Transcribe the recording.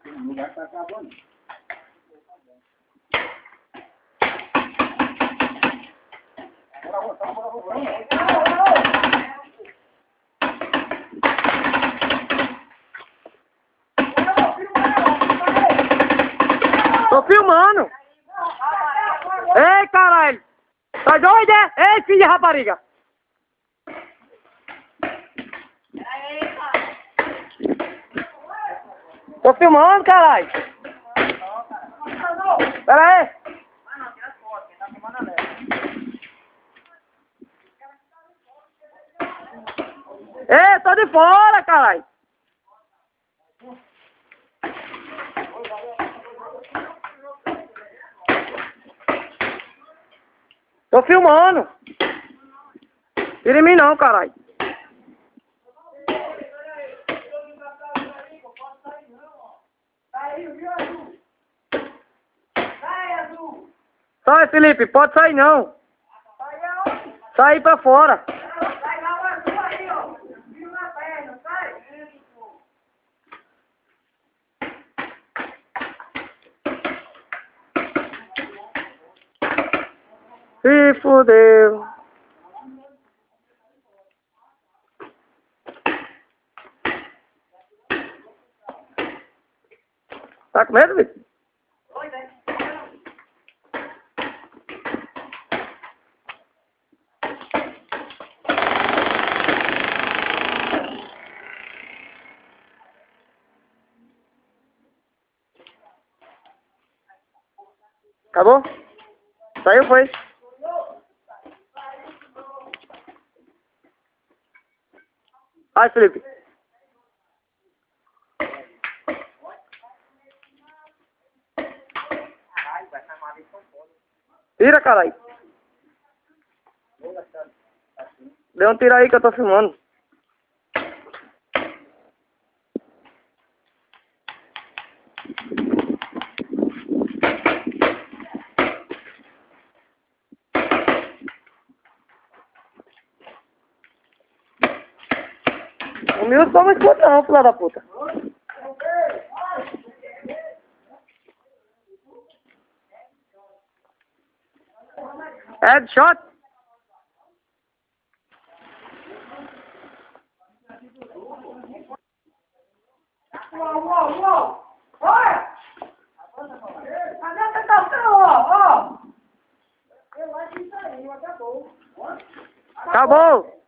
O lugar tá acabando. Tô filmando. Ei, caralho. Tá doido, é? Ei, filho de rapariga. Tô filmando, caralho. Pera aí. Ei, tô de fora, caralho. Tô filmando. Tira em mim não, caralho. Sai, Felipe, pode sair não. Sai pra fora. Se fudeu. Tá com medo, Vitor? Acabou? Saiu, foi? Vai, Felipe. Tira, caralho. Dê um tiro aí que eu tô filmando. O meu só não escuta não, filha da puta. Headshot. Uou! Olha! Cadê a tentação, ó? Eu acho que isso aí, acabou. Acabou.